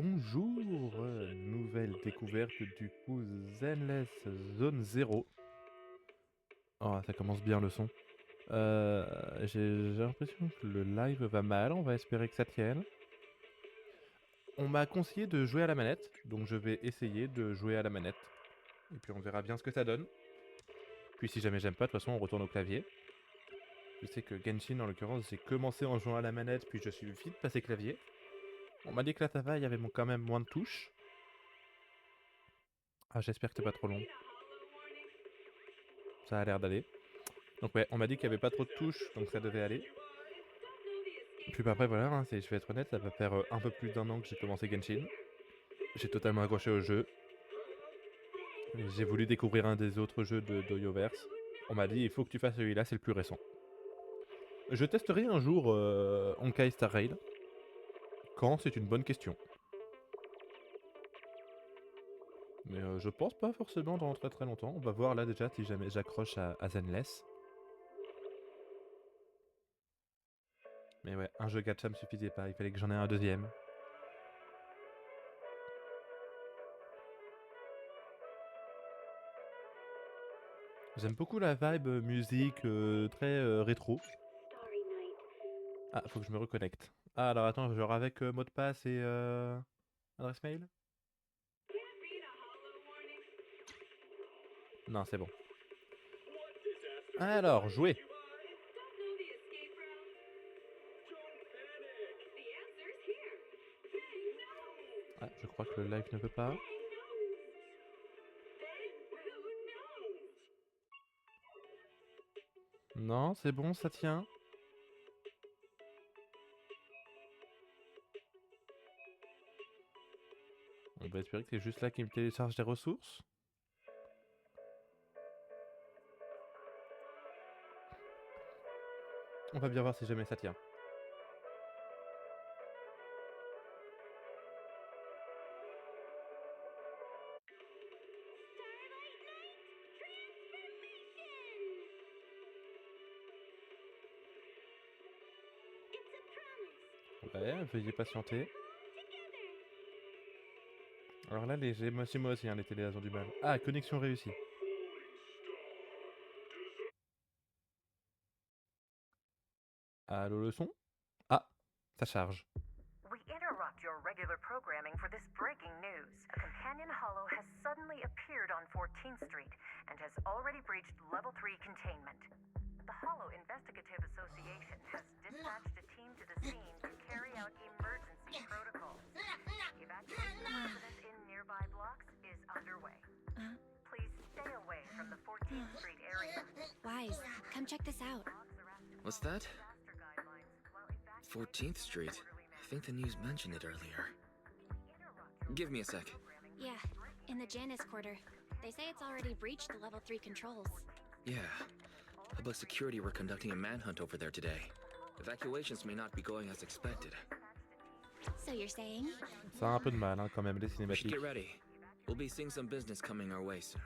Bonjour, nouvelle découverte du coup Zenless Zone 0. Oh, ça commence bien le son. J'ai l'impression que le live va mal, on va espérer que ça tienne. On m'a conseillé de jouer à la manette, donc je vais essayer de jouer à la manette. Et puis on verra bien ce que ça donne. Puis si jamais j'aime pas, de toute façon on retourne au clavier. Je sais que Genshin en l'occurrence, j'ai commencé en jouant à la manette, puis je suis vite passé clavier. On m'a dit que là ça va, il y avait quand même moins de touches. Ah, j'espère que c'est pas trop long. Ça a l'air d'aller. Donc ouais, on m'a dit qu'il n'y avait pas trop de touches, donc ça devait aller. Puis bah après voilà, hein, je vais être honnête, ça va faire un peu plus d'1 an que j'ai commencé Genshin. J'ai totalement accroché au jeu. J'ai voulu découvrir un des autres jeux de d'Oyoverse. On m'a dit il faut que tu fasses celui-là, c'est le plus récent. Je testerai un jour Honkai Star Rail. Quand, c'est une bonne question. Mais je pense pas forcément dans très très longtemps. On va voir là déjà si jamais j'accroche à Zenless. Mais ouais, un jeu gacha me suffisait pas, il fallait que j'en ai un deuxième. J'aime beaucoup la vibe musique très rétro. Ah, faut que je me reconnecte. Ah, alors attends, genre avec mot de passe et adresse mail? Non, c'est bon. Alors, jouer. Ah, je crois que le live ne veut pas. Non, c'est bon, ça tient. On va espérer que c'est juste là qu'il me télécharge des ressources. On va bien voir si jamais ça tient. Ouais, veuillez patienter. Alors là, c'est moi aussi, hein, les télés ont du mal. Ah, connexion réussie. Allô, le son? Ah, ça charge. We interrupt your regular programming for this breaking news. A companion hollow has suddenly appeared on 14th Street and has already breached Level 3 containment. The Hollow Investigative Association has dispatched a team to the scene to carry out emergency protocols. Evacuation of residents in nearby blocks is underway. Please stay away from the 14th Street area. Wise, come check this out. What's that? 14th Street. I think the news mentioned it earlier. Give me a sec. Yeah, in the Janus Quarter. They say it's already breached the level 3 controls. Yeah. Public security were conducting a manhunt over there today. Evacuations may not be going as expected. So you're saying? Ça a un peu de mal, hein, quand même, les We should cinématiques. get ready. We'll be seeing some business coming our way soon.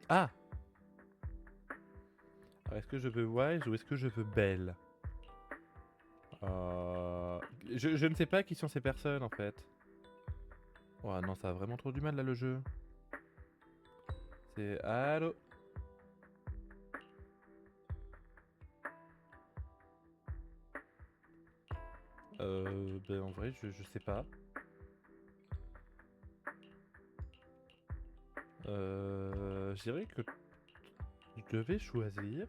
Ah! Alors, est-ce que je veux Wise ou est-ce que je veux Belle? Je ne sais pas qui sont ces personnes en fait. Oh non, ça a vraiment trop du mal là le jeu. C'est... Allô? Ben en vrai, je sais pas. Je dirais que je devais choisir.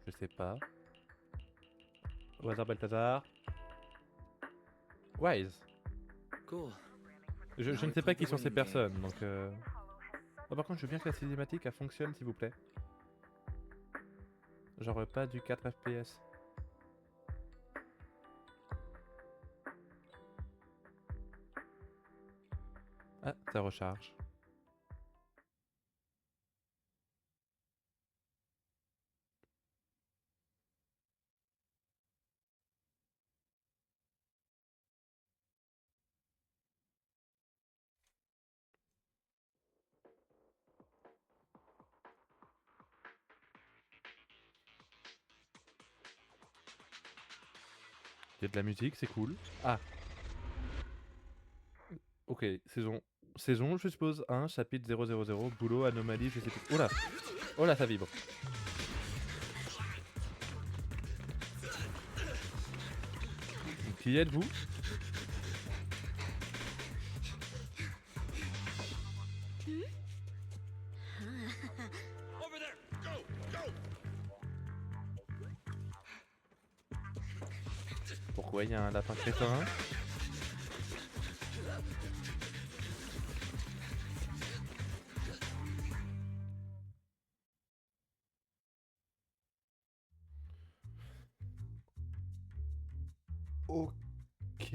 Je sais pas. Au hasard Balthazar. Wise. Cool. Je ne sais pas qui sont ces personnes, donc Oh, par contre, je veux bien que la cinématique elle fonctionne s'il vous plaît. Genre pas du 4 FPS. Ah, ça recharge. Il y a de la musique, c'est cool. Ah, ok, saison, je suppose 1, chapitre 000, boulot, anomalie, je sais plus. Oh là, oh là, ça vibre. Qui êtes-vous? Over there! Go! Go! Pourquoi il y a un lapin crétin? Ok.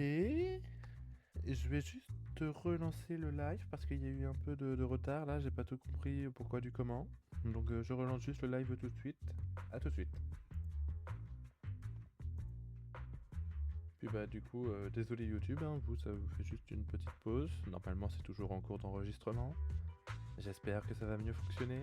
Je vais juste relancer le live parce qu'il y a eu un peu de retard là, j'ai pas tout compris pourquoi du comment. Donc je relance juste le live tout de suite. À tout de suite. Puis bah du coup, désolé YouTube, hein, vous ça vous fait juste une petite pause. Normalement c'est toujours en cours d'enregistrement. J'espère que ça va mieux fonctionner.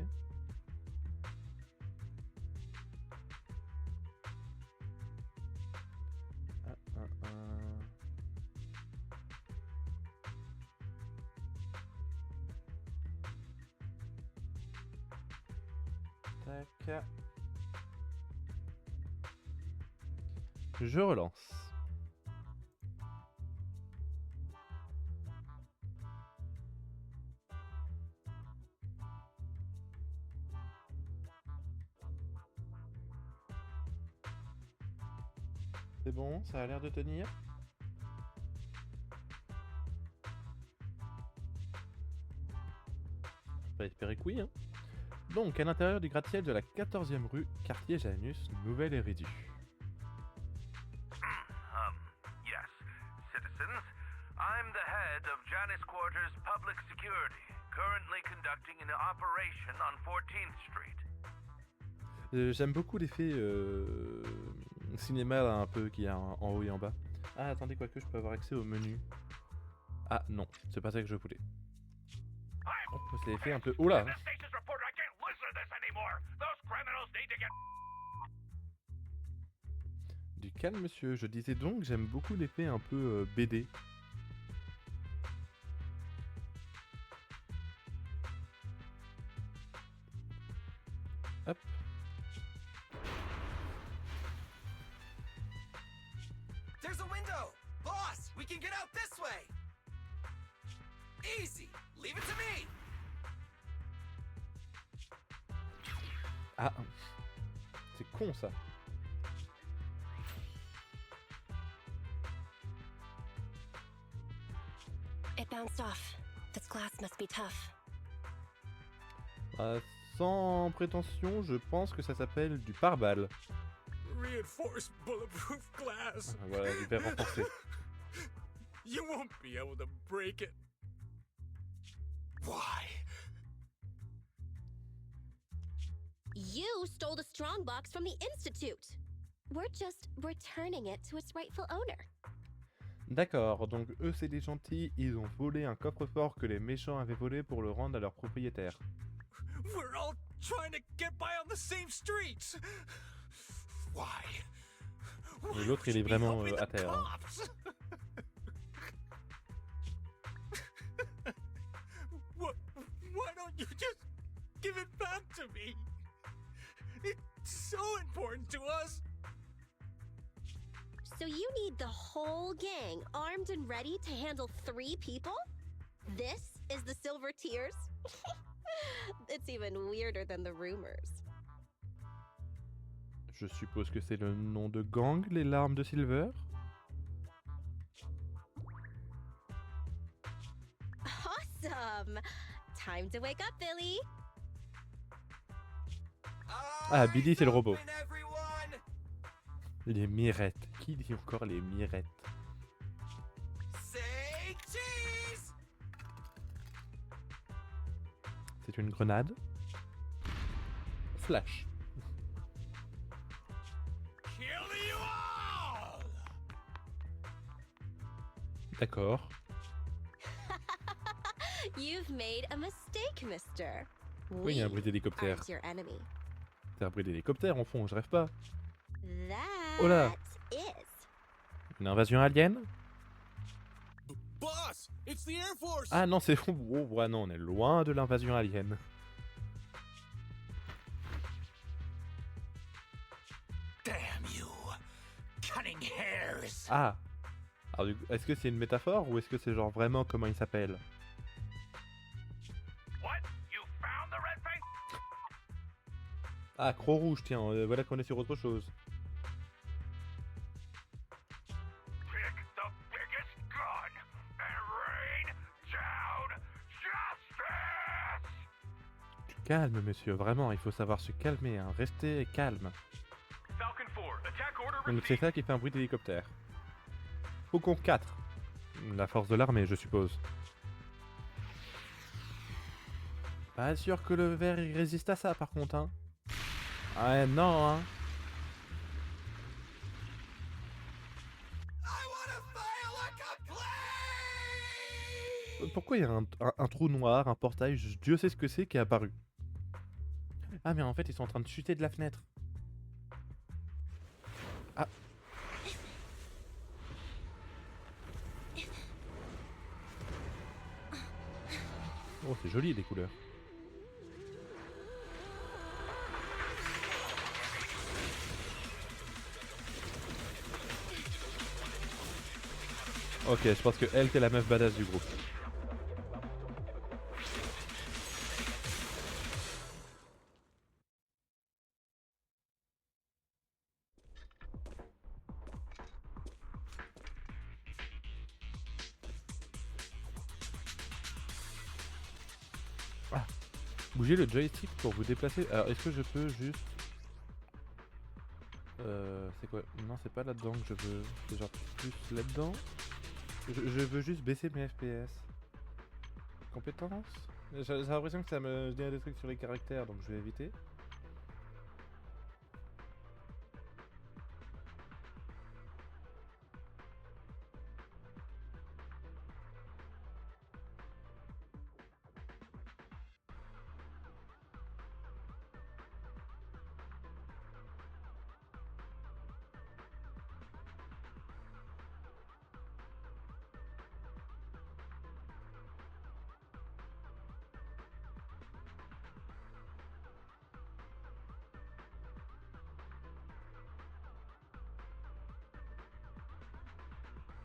Tac. Je relance. C'est bon, ça a l'air de tenir. On peut espérer que oui, hein. Donc, à l'intérieur du gratte-ciel de la 14e rue, quartier Janus, Nouvelle Éridue. Yes. Citizens, I'm the head of Janus Quarters Public Security, currently conducting an operation on 14th Street. J'aime beaucoup l'effet cinéma là, un peu qu'il y a en haut et en bas. Ah, attendez, quoique je peux avoir accès au menu. Ah non, c'est pas ça que je voulais. Oh, c'est l'effet un peu... Oula! Du calme, monsieur. Je disais donc, j'aime beaucoup l'effet un peu BD. Hop. There's a window! Boss, we can get out this way! Easy! Leave it to me! Ah, c'est con ça. It bounced off. This glass must be tough. Sans prétention, je pense que ça s'appelle du pare-balles. Reinforced bulletproof glass! Ah, voilà, du verre renforcé. You won't be able to break it. Why? You stole the strongbox from the Institute. We're just returning it to its rightful owner. D'accord, donc eux c'est des gentils, ils ont volé un coffre-fort que les méchants avaient volé pour le rendre à leur propriétaire. We're all trying to get by on the same streets. Why? Et l'autre, il est vraiment à terre, hein. Why don't you just give it back to me? It's so important to us. So you need the whole gang armed and ready to handle 3 people? This is the Silver Tears? It's even weirder than the rumors. Je suppose que c'est le nom de gang, les larmes de Silver? Awesome! Time to wake up, Billy! Ah, Billy, c'est le robot. Les mirettes. Qui dit encore les mirettes? Say cheese! C'est une grenade. Flash. Kill you all! D'accord. You've made a mistake, mister. Oui, il y a un bruit d'hélicoptère. aren't your enemy. C'est un bruit d'hélicoptère en fond, je rêve pas. That Oh là. is. Une invasion alien? Boss, it's the Air Force. Ah non, c'est... Oh, ouais, non, on est loin de l'invasion alien. Damn you, cutting hairs. Ah. Alors, est-ce que c'est une métaphore ou est-ce que c'est genre vraiment comment il s'appelle? What? You found the red face? Ah, Croc Rouge, tiens, voilà qu'on est sur autre chose. Pick the biggest gun and rain down justice! Calme, monsieur, vraiment, il faut savoir se calmer, hein. Restez calme. Falcon 4, attack order Donc c'est ça qui fait un bruit d'hélicoptère. Faucon 4. La force de l'armée, je suppose. Pas sûr que le verre il résiste à ça par contre, hein. Ouais, non, hein. I wanna fire like a plane. Pourquoi il y a un trou noir, un portail, Dieu sait ce que c'est qui est apparu. Ah mais en fait ils sont en train de chuter de la fenêtre. Ah. Oh c'est joli les couleurs. Ok, je pense que elle c'est la meuf badass du groupe. Ah, bougez le joystick pour vous déplacer. Alors est-ce que je peux juste... c'est quoi? Non c'est pas là-dedans que je veux. C'est genre plus là-dedans. Je veux juste baisser mes FPS. Compétences? J'ai l'impression que ça me dit des trucs sur les caractères, donc je vais éviter.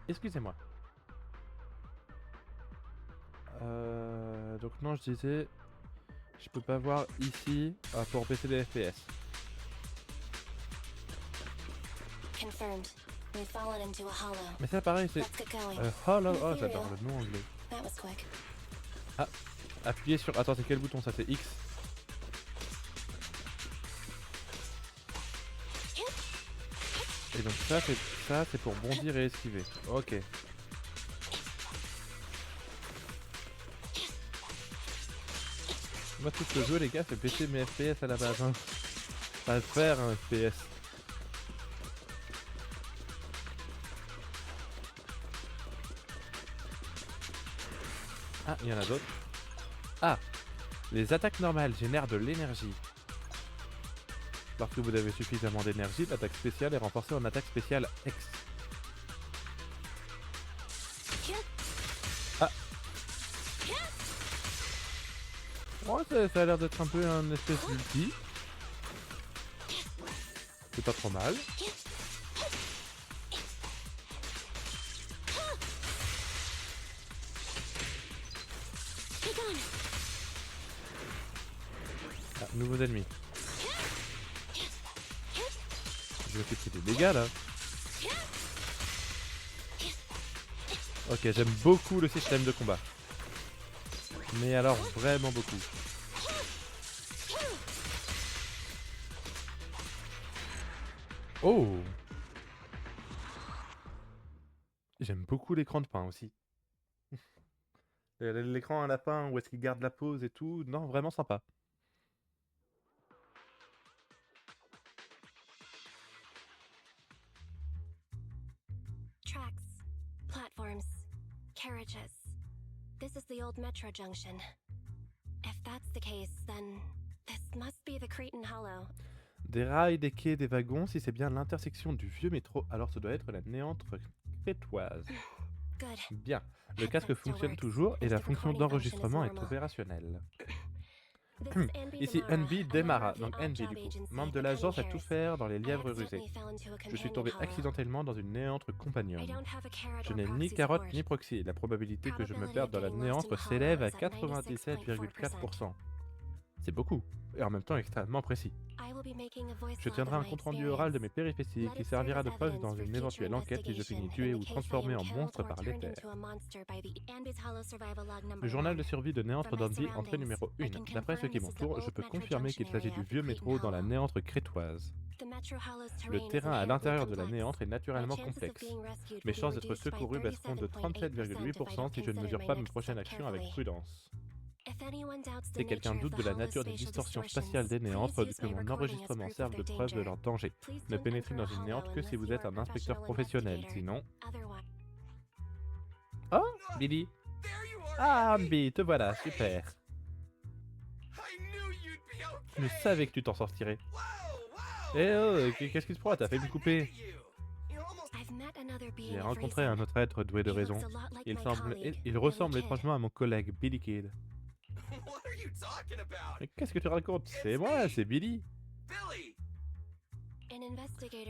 Excusez-moi. Donc non, je disais, je peux pas voir ici pour baisser les FPS. Confirmed. We've fallen into a hollow. Mais ça pareil, c'est Let's get going. Hollow. Oh, j'adore le nom anglais. That was quick. Appuyez sur. Attends, c'est quel bouton ça? C'est X. Et donc ça c'est pour bondir et esquiver. Ok. Moi tout ce jeu les gars fait baisser mes FPS à la base. Hein. Pas faire un FPS. Ah, il y en a d'autres. Ah, les attaques normales génèrent de l'énergie. Lorsque vous avez suffisamment d'énergie, l'attaque spéciale est renforcée en attaque spéciale X. Ah. Ouais, ça a l'air d'être un peu un espèce d'ulti. C'est pas trop mal. Ah, nouveaux ennemis. Je vais faire des dégâts là. Ok, j'aime beaucoup le système de combat. Mais alors vraiment beaucoup. Oh! J'aime beaucoup l'écran de pain aussi. L'écran à la fin où est-ce qu'il garde la pose et tout. Non, vraiment sympa. Tracks, platforms, carriages. This is the old metro junction. If that's the case, then this must be the Cretan Hollow. Des rails, des quais, des wagons, si c'est bien l'intersection du vieux métro, alors ce doit être la crétoise. Good. Bien, le casque fonctionne toujours et la fonction d'enregistrement est opérationnelle. Ici NB Demara, donc NB du coup, membre de l'agence à tout faire dans les lièvres rusés. Je suis tombé accidentellement dans une néantre compagnon. Je n'ai ni carotte ni proxy. La probabilité que je me perde dans la néantre s'élève à 97,4%. C'est beaucoup, et en même temps extrêmement précis. Je tiendrai un compte-rendu oral de mes péripéties qui servira de preuve dans une éventuelle enquête si je finis tué ou transformé en monstre par l'éther. Le journal de survie de Néantre d'Andy, entrée numéro 1. D'après ceux qui m'entourent, je peux confirmer qu'il s'agit du vieux métro dans la Néantre crétoise. Le terrain à l'intérieur de la Néantre est naturellement complexe. Mes chances d'être secouru baisseront de 37,8% si je ne mesure pas mes prochaines actions avec prudence. Si quelqu'un doute de la nature des distorsions spatiales des néantres, que mon enregistrement serve de preuve de leur danger. Ne pénétrez dans une néantre que si vous êtes un inspecteur professionnel, sinon... Oh, Billy. Ah, Ambi, te voilà, super. Je savais que tu t'en sortirais. Eh oh, qu'est-ce qui se prend? T'as fait me couper. J'ai rencontré un autre être doué de raison. Il ressemble étrangement à mon collègue Billy Kid. Mais qu'est-ce que tu racontes? C'est moi, c'est Billy.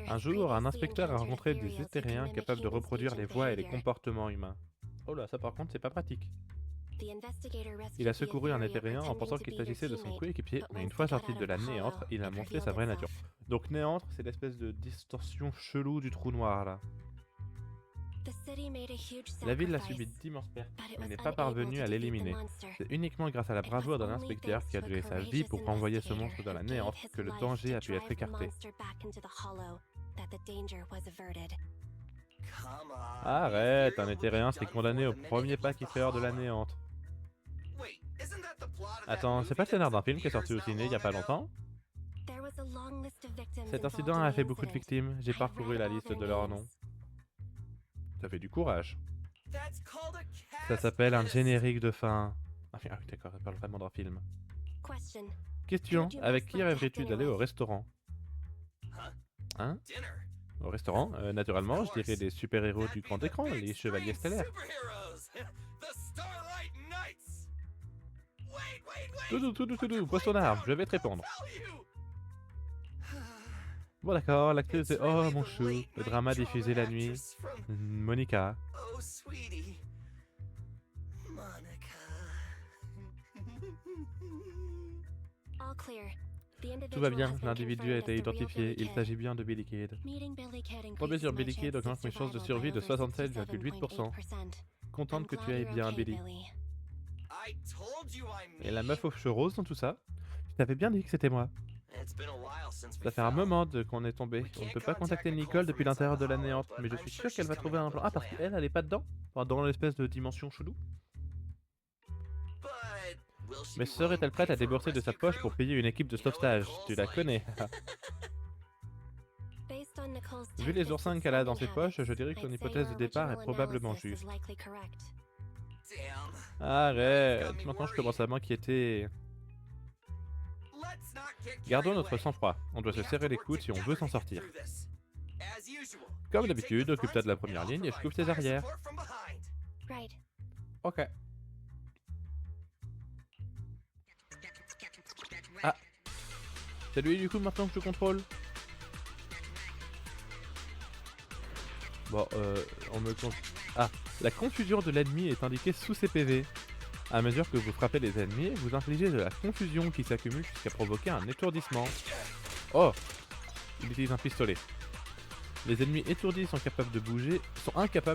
Un jour, un inspecteur a rencontré des éthériens capables de reproduire les voix et les comportements humains. Oh là, ça par contre, c'est pas pratique. Il a secouru un éthérien en pensant qu'il s'agissait de son coéquipier, mais une fois sorti de la néantre, il a montré sa vraie nature. Donc néantre, c'est l'espèce de distorsion chelou du trou noir là. La ville a subi d'immenses pertes, mais n'est pas parvenue à l'éliminer. C'est uniquement grâce à la bravoure d'un inspecteur qui a donné sa vie pour renvoyer ce monstre dans la néantre que le danger a pu être écarté. Arrête, un éthérien serait condamné au premier pas qui fait hors de la néantre. Attends, c'est pas le scénar d'un film qui est sorti au ciné il y a pas longtemps? Cet incident a fait beaucoup de victimes, j'ai parcouru la liste de leurs noms. Ça fait du courage. Ça s'appelle un générique de fin. Ah oui, d'accord, ça parle vraiment d'un film. Question, avec qui rêverais-tu d'aller au restaurant? Hein? Au restaurant, naturellement, je dirais des super-héros du grand écran, les chevaliers stellaires. Tout, pose ton arme, je vais te répondre. Bon d'accord, l'actrice de Oh mon chou, le drama diffusé la nuit. Monica. Tout va bien, l'individu a été identifié, il s'agit bien de Billy Kid. Tomber sur Billy Kid augmente mes chances de survie de 67,8%. Contente que tu ailles bien, Billy. Et la meuf aux cheveux roses dans tout ça? Je t'avais bien dit que c'était moi. Ça fait un moment qu'on est tombé. On ne peut pas contacter Nicole depuis l'intérieur de la néantre, mais je suis sûr qu'elle va trouver un plan. Ah, parce qu'elle, elle est pas dedans? Enfin, dans l'espèce de dimension chelou. Mais serait-elle prête à débourser de sa poche pour payer une équipe de sauvetage? Tu la connais. Vu les oursins qu'elle a dans ses poches, je dirais que ton hypothèse de départ est probablement juste. Arrête, maintenant je commence à m'inquiéter. Gardons notre sang-froid. On doit se serrer les coudes si on veut s'en sortir. Comme d'habitude, occupe-toi de la première ligne et je coupe tes arrières. Ok. Ah. C'est lui du coup maintenant que je contrôle. Bon, on me... Ah, la confusion de l'ennemi est indiquée sous ses PV. À mesure que vous frappez les ennemis, vous infligez de la confusion qui s'accumule jusqu'à provoquer un étourdissement. Oh! Il utilise un pistolet. Les ennemis étourdis sont incapables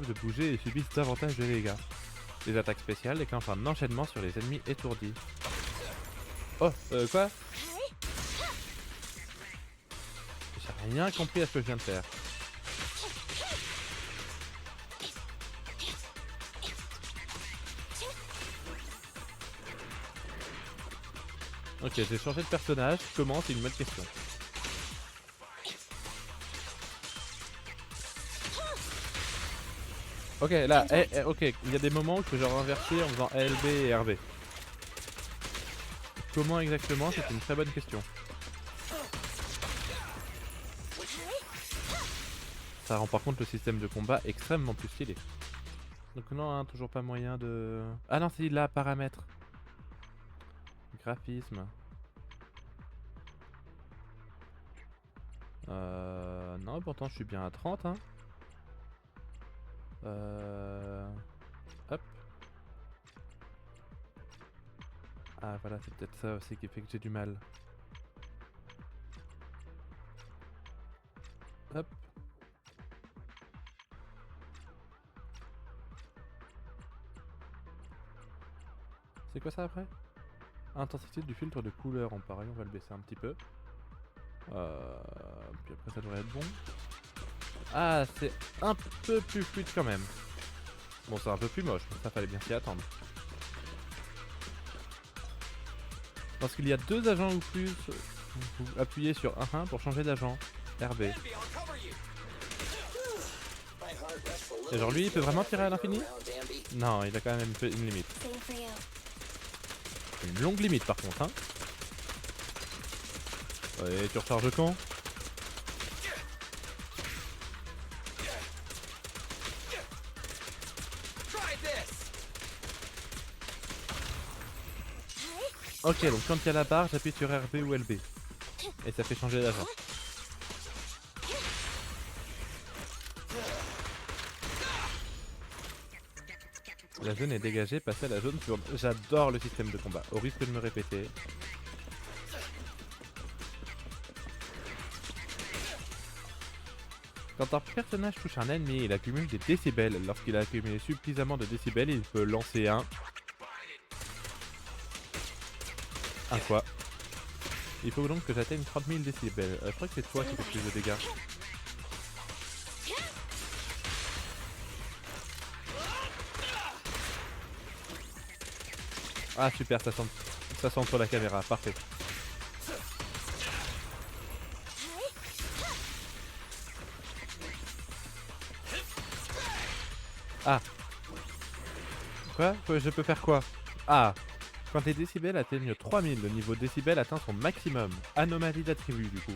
de bouger et subissent davantage de dégâts. Les attaques spéciales déclenchent un enchaînement sur les ennemis étourdis. Oh, quoi? J'ai rien compris à ce que je viens de faire. Ok, j'ai changé de personnage. Comment? C'est une bonne question. Ok, là, ok, il y a des moments où je peux genre inverser en faisant LB et RB. Comment exactement? C'est une très bonne question. Ça rend par contre le système de combat extrêmement plus stylé. Donc non, hein, toujours pas moyen de... Ah non, c'est là, paramètres. Graphisme. Non, pourtant je suis bien à 30, hein. Hop. Ah voilà, c'est peut-être ça aussi qui fait que j'ai du mal. Hop. C'est quoi ça après? Intensité du filtre de couleur en pareil, on va le baisser un petit peu. Puis après ça devrait être bon. Ah, c'est un peu plus fluide quand même. Bon, c'est un peu plus moche, mais ça fallait bien s'y attendre. Parce qu'il y a 2 agents ou plus, vous appuyez sur 1 pour changer d'agent. RB. Et genre lui, il peut vraiment tirer à l'infini? Non, il a quand même une limite. Une longue limite par contre, hein. Ouais, tu recharges quand? Ok, donc quand il y a la barre, j'appuie sur RB ou LB. Et ça fait changer d'agent. La jaune est dégagée, passez à la jaune sur... J'adore le système de combat, au risque de me répéter. Quand un personnage touche un ennemi, il accumule des décibels. Lorsqu'il a accumulé suffisamment de décibels, il peut lancer un quoi? Il faut donc que j'atteigne 30 000 décibels. Je crois que c'est toi qui fais plus de dégâts. Ah super, ça sent entre la caméra, parfait. Ah. Quoi? Je peux faire quoi? Ah. Quand les décibels atteignent 3000, le niveau décibel atteint son maximum. Anomalie d'attribut du coup.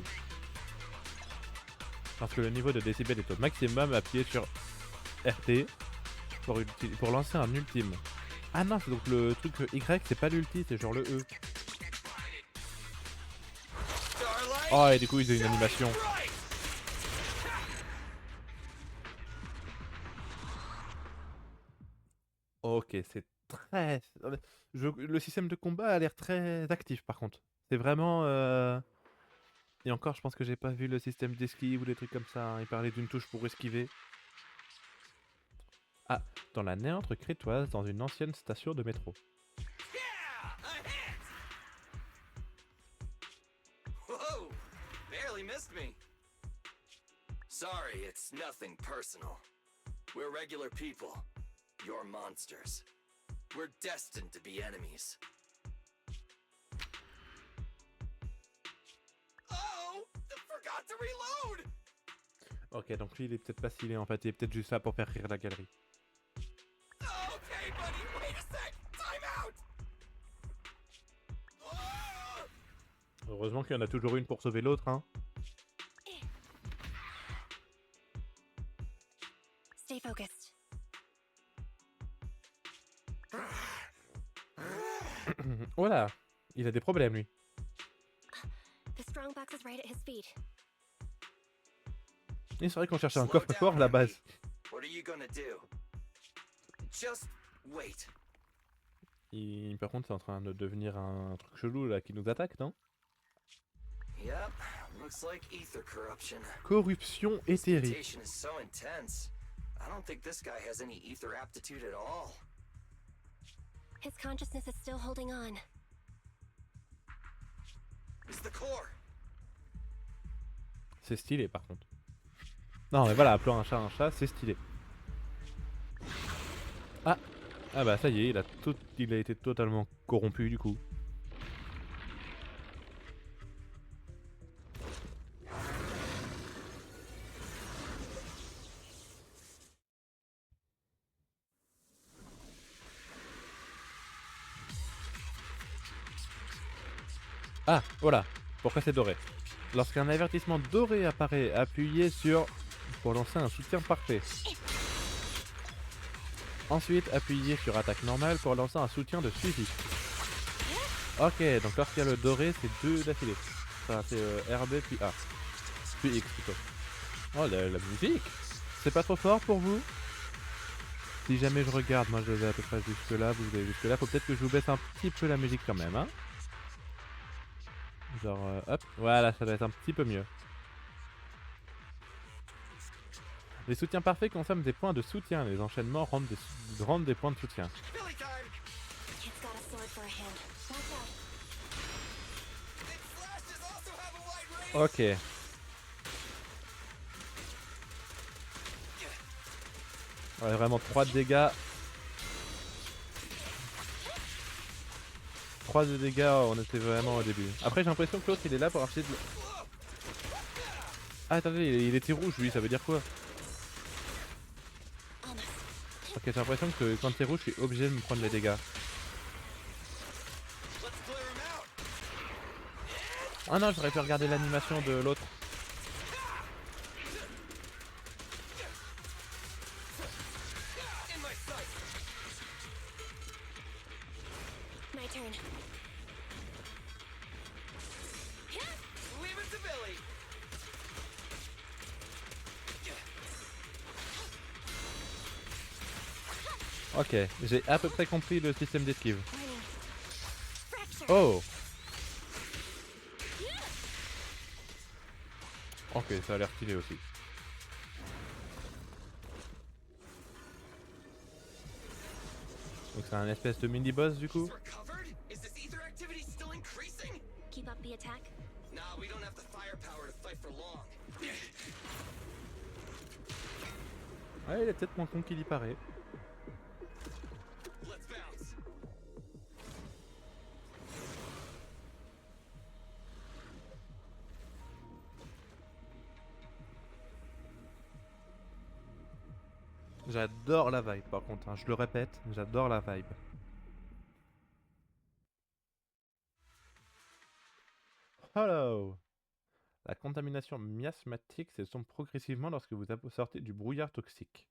Lorsque le niveau de décibel est au maximum, appuyez sur RT pour lancer un ultime. Ah non, c'est donc le truc Y, c'est pas l'ulti, c'est genre le E. Oh, et du coup, ils ont une animation. Ok, c'est très... Le système de combat a l'air très actif par contre. C'est vraiment... Et encore, je pense que j'ai pas vu le système d'esquive ou des trucs comme ça. Hein. Il parlait d'une touche pour esquiver. Ah, dans la néantre crétoise, dans une ancienne station de métro. Whoa! Barely missed me. Sorry, it's nothing personal. We're regular people. You're monsters. We're destined to be enemies. Oh! I forgot to reload! Ok, donc lui il est peut-être pas stylé en fait, il est peut-être juste là pour faire rire la galerie. Okay, buddy, wait a sec! Time out! Heureusement qu'il y en a toujours une pour sauver l'autre, hein. Stay focused. Voilà, il a des problèmes lui. The strongbox is right at his feet. Et c'est vrai qu'on cherchait un coffre-fort à la base. What are you gonna do? Just wait. Par contre, c'est en train de devenir un truc chelou là qui nous attaque, non? Yep, looks like ether corruption. Corruption This éthérique. mutation is so intense. I don't think this guy has any ether aptitude at all. His consciousness is still holding on. It's the core. C'est stylé par contre. Non mais voilà, appelons un chat, c'est stylé. Ah. Ah bah ça y est, il a été totalement corrompu du coup. Ah, voilà. Pourquoi c'est doré? Lorsqu'un avertissement doré apparaît, appuyez sur pour lancer un soutien parfait. Ensuite, appuyez sur attaque normale pour lancer un soutien de suivi. Ok, donc lorsqu'il y a le doré, c'est 2 d'affilée. Enfin, c'est RB puis A. Puis X plutôt. Oh, la musique! C'est pas trop fort pour vous? Si jamais je regarde, moi je vais à peu près jusque là, vous allez jusque là, faut peut-être que je vous baisse un petit peu la musique quand même, hein. Genre, hop, voilà, ça doit être un petit peu mieux. Les soutiens parfaits consomment des points de soutien, les enchaînements rendent des points de soutien. Billy time! Kid's got a sword for a hand. Watch out. Its slashes also have a wide range! Ok. Ouais, vraiment 3 dégâts. 3 de dégâts, on était vraiment au début. Après j'ai l'impression que l'autre il est là pour essayer de... Ah attendez, il était rouge lui, ça veut dire quoi? Ok, j'ai l'impression que quand t'es rouge, je suis obligé de me prendre les dégâts. Let's clear him out! Ah non, j'aurais pu regarder l'animation de l'autre. In my sight! My turn. Leave it to Billy! Ok, j'ai à peu près compris le système d'esquive. Warning. Fracture. Oh! Ok, ça a l'air stylé aussi. Donc c'est un espèce de mini-boss du coup? Recovered? Is this ether activity still increasing? Keep up the attack. Nah, we don't have the firepower to fight for long. Ouais, il est peut-être moins con qu'il y paraît. Let's bounce. J'adore la vibe par contre, hein, je le répète, j'adore la vibe. Hello! La contamination miasmatique s'estompe progressivement lorsque vous sortez du brouillard toxique.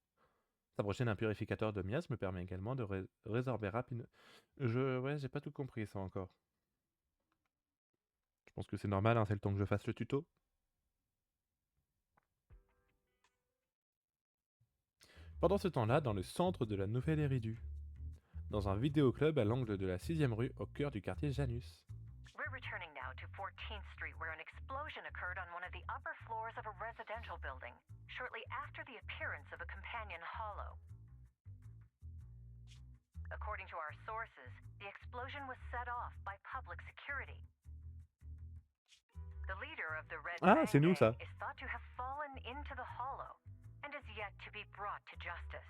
S'approcher d'un purificateur de miasme permet également de résorber rapidement. Ouais, j'ai pas tout compris ça encore. Je pense que c'est normal, hein, c'est le temps que je fasse le tuto. Pendant ce temps-là, dans le centre de la Nouvelle Eridu, dans un vidéoclub à l'angle de la 6ème rue au cœur du quartier Janus. We're returning now to 14th Street, where an explosion occurred on one of the upper floors of a residential building, shortly after the appearance of a companion hollow. According to our sources, the explosion was set off by public security. The leader of the Red Ah, Fang c'est nous ça. Gang is thought to have fallen into the hollow and is yet to be brought to justice.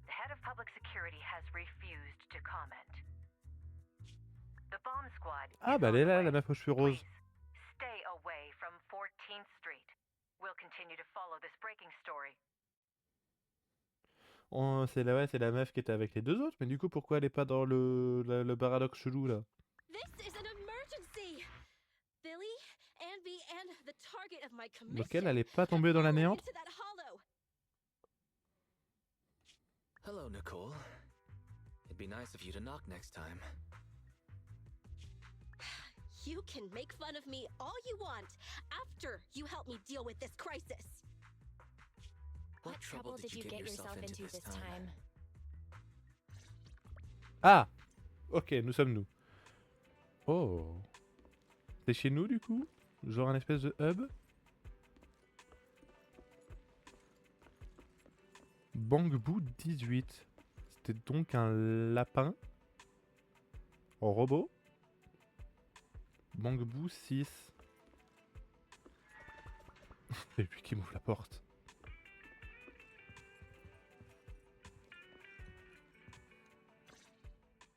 The head of public security has refused to comment. The bomb squad Ah is bah elle est on the là, way. la meuf aux cheveux roses. Please stay away from 14th Street. We'll continue to follow this breaking story. Oh, c'est la meuf qui était avec les deux autres, mais du coup pourquoi elle est pas dans le paradoxe chelou là? This is an emergency! Billy, Anby, and the target of my commission. Donc elle est pas tombée dans la néante? into that hollow. Hello, Nicole. It'd be nice of you to knock next time. You can make fun of me all you want after you help me deal with this crisis. What trouble did you get yourself into this time? Ah! Ok, nous sommes nous. Oh! C'est chez nous du coup? Genre un espèce de hub? Bangbu 18. C'était donc un lapin en robot. Bangbu 6. C'est lui qui m'ouvre la porte.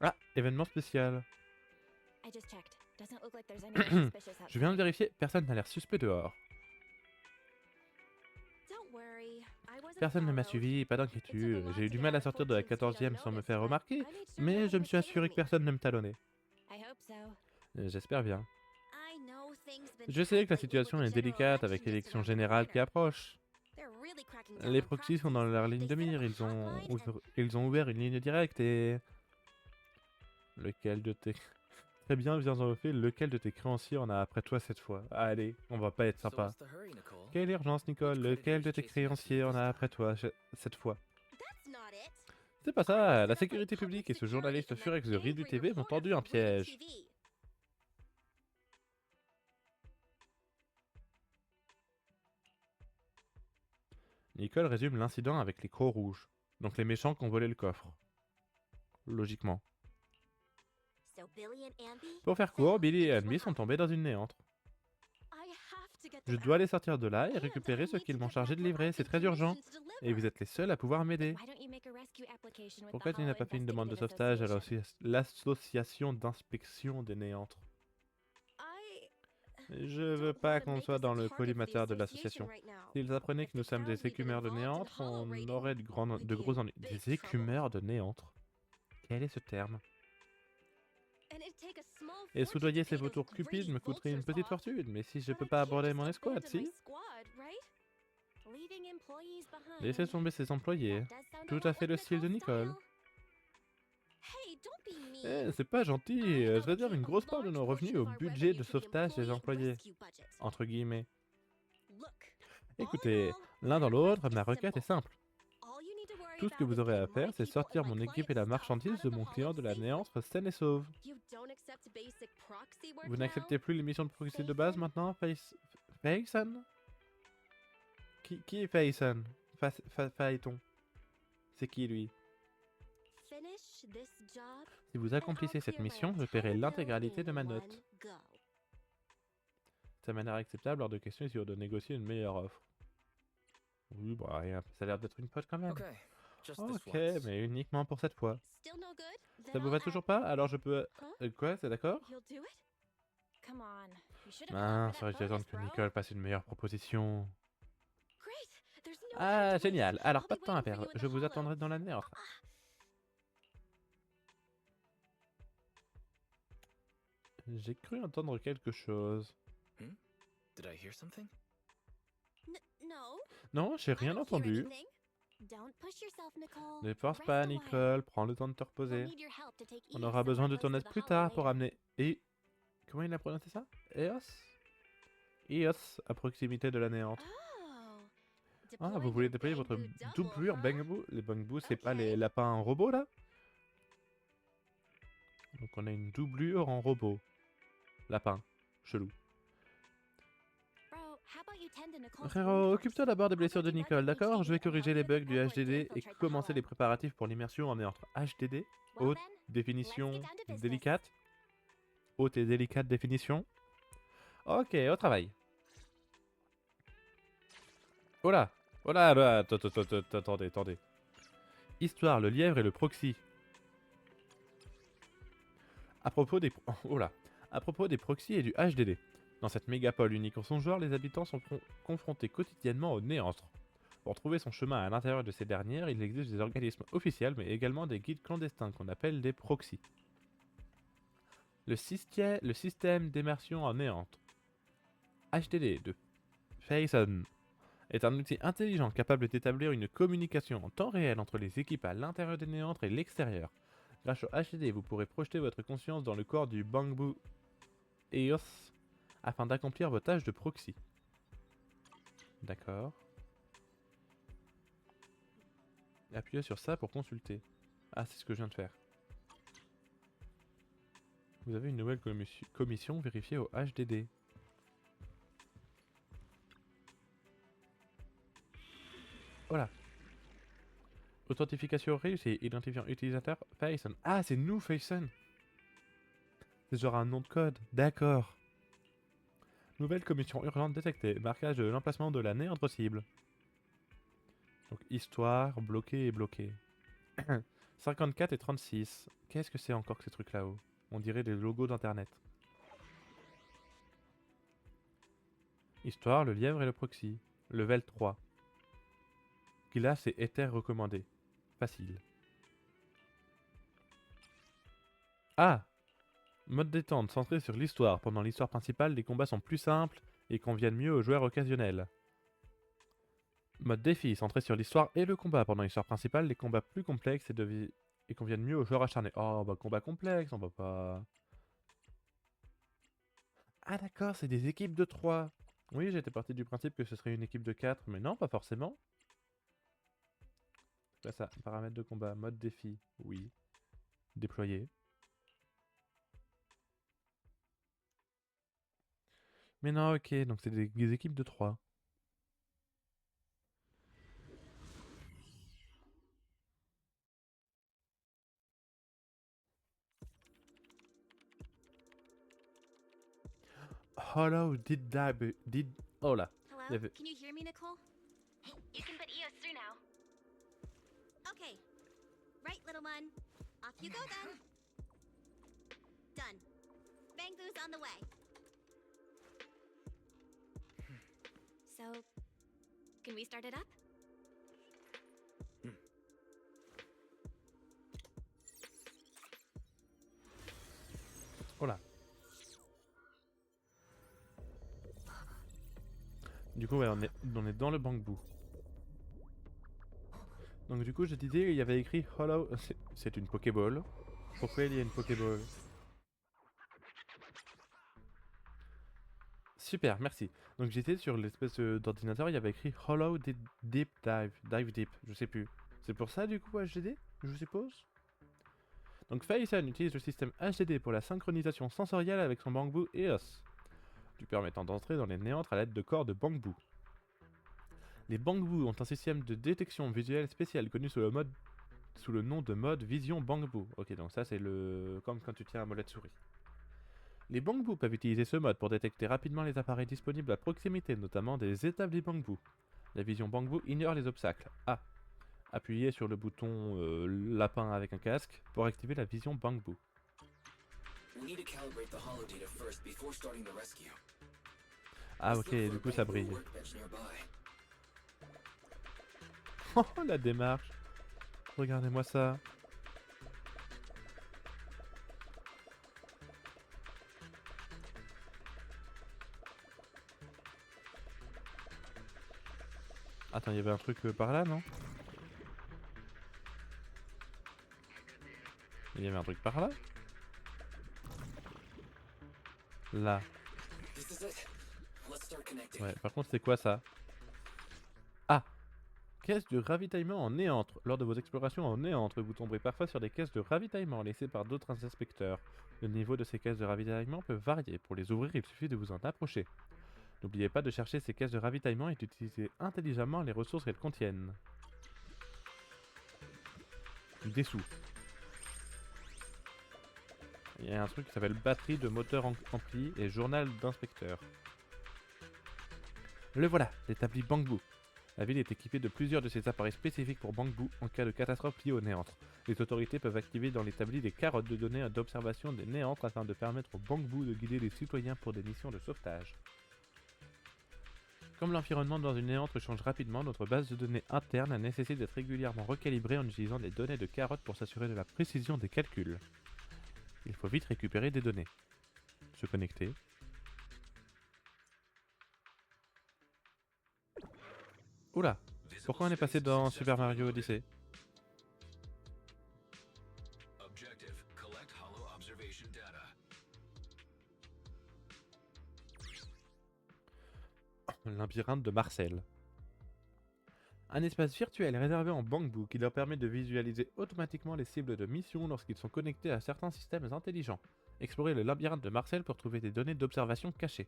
Ah, événement spécial. I just checked. Doesn't look like there's anyone suspicious Je viens de outside. vérifier, personne n'a l'air suspect dehors. Don't worry, I wasn't Personne ne m'a followed. suivi, pas d'inquiétude. J'ai eu du mal à sortir de la 14e sans me faire remarquer, mais je me suis assuré que personne ne me talonnait. I hope so. J'espère bien. I know things been Je sais que la tight lately situation with est the general délicate avec election l'élection just around the générale qui corner. approche. They're really cracking Les proxys sont dans leur ligne de mire, ils ont ouvert une ligne directe et... Lequel de tes... Très bien, viens en fait, lequel de tes créanciers en a après toi cette fois? Allez, on va pas être So sympa. what's the hurry, Nicole? Quelle urgence, Nicole? Lequel de tes créanciers en a après toi cette fois? That's not it. C'est pas ça, la sécurité publique et ce journaliste furex de Redu TV m'ont tendu un piège. Nicole résume l'incident avec les crocs rouges, donc les méchants qui ont volé le coffre. Logiquement. Pour faire court, Billy et Anby sont tombés dans une néantre. Je dois les sortir de là et récupérer ce qu'ils m'ont chargé de livrer, c'est très urgent. Et vous êtes les seuls à pouvoir m'aider. Pourquoi tu n'as pas fait une demande de sauvetage à l'association d'inspection des néantres? Je veux pas qu'on soit dans le collimateur de l'association. S'ils apprenaient que nous sommes des écumeurs de néantres, on aurait de gros ennuis. Des écumeurs de néantres? Quel est ce terme? Et soudoyer ces vautours cupides me coûterait une petite fortune, mais si je peux pas aborder mon escouade, si? Laissez tomber ses employés. Tout à fait le style de Nicole. Eh, c'est pas gentil, je réserve une grosse part de nos revenus au budget de sauvetage des employés. Entre guillemets. Écoutez, l'un dans l'autre, ma requête est simple. Tout ce que vous aurez à faire, c'est sortir mon équipe et la marchandise de mon client de la néantre saine et sauve. Vous n'acceptez plus les missions de proxy de base maintenant, Faison? Qui est Faison? Phaéton. C'est qui lui? Si vous accomplissez cette mission, je paierai l'intégralité de ma note. C'est une manière acceptable lors de questions essayant de négocier une meilleure offre. Oui, bah rien, ça a l'air d'être une pote quand même. Okay, just this Ok, once. mais uniquement pour cette fois. Ça vous va toujours pas? Alors je peux... quoi, c'est d'accord? Mince, aurait dû attendre que Nicole passe une meilleure proposition. Ah, génial. Alors, pas de temps à perdre. Je vous attendrai dans la néantre. J'ai cru entendre quelque chose. Did I hear something? Non, j'ai rien entendu. Ne force pas, Nicole. Prends le temps de te reposer. On aura besoin de ton aide plus tard pour amener... Et... Comment il a prononcé ça? Eos? Eos, à proximité de la néantre. Ah, vous voulez déployer votre doublure Bangaboo? Les Bangaboo, c'est pas les lapins en robot, là? Donc on a une doublure en robot. Lapin. Chelou. Frérot, occupe-toi d'abord des blessures de Nicole, d'accord? Je vais corriger les bugs du HDD et commencer les préparatifs pour l'immersion en néantre. HDD? Haute définition délicate? Haute et délicate définition? Ok, au travail. Oh là! Oh là, là, attendez. Histoire, le lièvre et le proxy. À propos des... Oh là. À propos des proxys et du HDD. Dans cette mégapole unique en son genre, les habitants sont confrontés quotidiennement aux néantres. Pour trouver son chemin à l'intérieur de ces dernières, il existe des organismes officiels, mais également des guides clandestins qu'on appelle des proxys. Le système d'immersion en néantre HDD de Faison est un outil intelligent capable d'établir une communication en temps réel entre les équipes à l'intérieur des néantres et l'extérieur. Grâce au HDD, vous pourrez projeter votre conscience dans le corps du Bangaboo Eos afin d'accomplir vos tâches de proxy. D'accord. Appuyez sur ça pour consulter. Ah, c'est ce que je viens de faire. Vous avez une nouvelle commission vérifiée au HDD. Voilà. Authentification réussie, identifiant utilisateur Faison. Ah, c'est nous Faison. C'est genre un nom de code. D'accord. Nouvelle commission urgente détectée. Marquage de l'emplacement de la néantre cible. Donc histoire, bloqué et bloqué. 54 et 36. Qu'est-ce que c'est encore que ces trucs là-haut? On dirait des logos d'internet. Histoire, le lièvre et le proxy. Level 3. Glace et éther recommandé. Facile. Ah! Mode détente centré sur l'histoire. Pendant l'histoire principale, les combats sont plus simples et conviennent mieux aux joueurs occasionnels. Mode défi, centré sur l'histoire et le combat. Pendant l'histoire principale, les combats plus complexes et conviennent mieux aux joueurs acharnés. Oh bah combat complexe, on va pas... Ah d'accord, c'est des équipes de 3. Oui, j'étais parti du principe que ce serait une équipe de 4, mais non, pas forcément. C'est ça, paramètres de combat, mode défi, oui. Déployer. Mais non, ok, donc c'est des équipes de 3. Hollow did... Oh là. Hello? Il y avait- Can you hear me, Nicole? You can put EOS through now. Okay. Right, little one. Off you go then. Done. Bang Boo's on the way. So, can we start it up? Oh là. Du coup, ouais, on est dans le bambou. Donc du coup, je disais, il y avait écrit Hollow... C'est une Pokéball. Pourquoi il y a une Pokéball? Super, merci. Donc j'étais sur l'espèce d'ordinateur, il y avait écrit Hollow Deep Dive Deep, je sais plus. C'est pour ça du coup HDD, je suppose? Donc Faison utilise le système HDD pour la synchronisation sensorielle avec son Bangbu EOS, lui permettant d'entrer dans les néantres à l'aide de corps de Bangbu. Les Bangbu ont un système de détection visuelle spécial connu sous le nom de mode Vision Bangbu. Ok, donc ça c'est le... comme quand tu tiens un molette souris. Les Bangbu peuvent utiliser ce mode pour détecter rapidement les appareils disponibles à proximité, notamment des établis Bangbu. La vision Bangbu ignore les obstacles. A. Appuyez sur le bouton lapin avec un casque pour activer la vision Bangbu. Ah ok, du coup ça brille. Oh la démarche. Regardez-moi ça. Attends, il y avait un truc par là, non? Il y avait un truc par là? Là. Ouais, par contre, c'est quoi ça? Ah! Caisse de ravitaillement en néantre. Lors de vos explorations en néantre, vous tomberez parfois sur des caisses de ravitaillement laissées par d'autres inspecteurs. Le niveau de ces caisses de ravitaillement peut varier. Pour les ouvrir, il suffit de vous en approcher. N'oubliez pas de chercher ces caisses de ravitaillement et d'utiliser intelligemment les ressources qu'elles contiennent. Des sous. Il y a un truc qui s'appelle batterie de moteur ampli et journal d'inspecteur. Le voilà, l'établi Bangbu. La ville est équipée de plusieurs de ces appareils spécifiques pour Bangbu en cas de catastrophe liée aux néantres. Les autorités peuvent activer dans l'établi des carottes de données d'observation des néantres afin de permettre aux Bangbu de guider les citoyens pour des missions de sauvetage. Comme l'environnement dans une néantre change rapidement, notre base de données interne nécessite d'être régulièrement recalibrée en utilisant des données de carottes pour s'assurer de la précision des calculs. Il faut vite récupérer des données. Se connecter. Oula! Pourquoi on est passé dans Super Mario Odyssey? Labyrinthe de Marcel. Un espace virtuel réservé en Bangbu qui leur permet de visualiser automatiquement les cibles de mission lorsqu'ils sont connectés à certains systèmes intelligents. Explorez le labyrinthe de Marcel pour trouver des données d'observation cachées.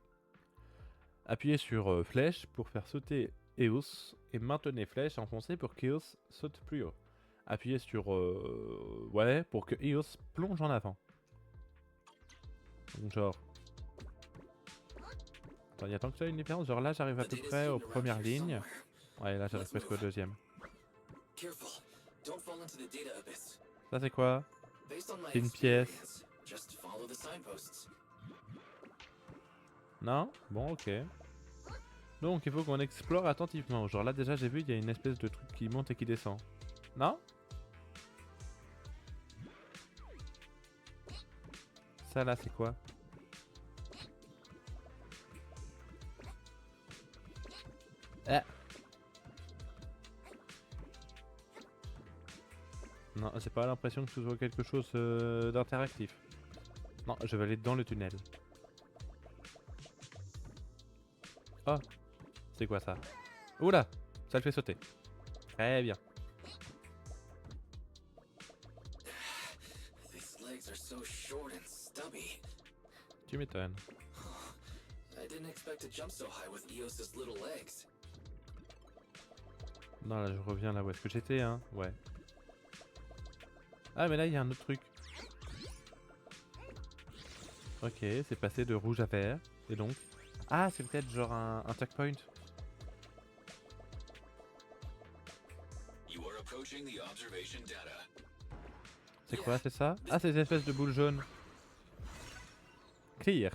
Appuyez sur flèche pour faire sauter Eos et maintenez flèche enfoncée pour qu'Eos saute plus haut. Appuyez sur ouais pour que Eos plonge en avant. Donc genre... Attends, il y a tant que ça une différence, genre là j'arrive à peu près aux premières lignes. Ouais, là j'arrive presque au deuxième. Ça c'est quoi? C'est une pièce. Non? Bon, ok. Donc il faut qu'on explore attentivement. Genre là déjà j'ai vu il y a une espèce de truc qui monte et qui descend. Non? Ça là c'est quoi? Ah. pas l'impression que ce soit quelque chose d'interactif. Non, je vais aller dans le tunnel. Oh, c'est quoi ça? Oula, ça le fait sauter. Très bien. These legs are so short and stubby. Tu m'étonnes. I didn't expect to jump so high with Eos's little legs. Non, là je reviens là où est-ce que j'étais, hein. Ouais. Ah, mais là il y a un autre truc. Ok, c'est passé de rouge à vert. Et donc... Ah, c'est peut-être genre un checkpoint. You are approaching the observation data. C'est quoi, c'est ça? Ah, c'est des espèces de boules jaunes. Clear.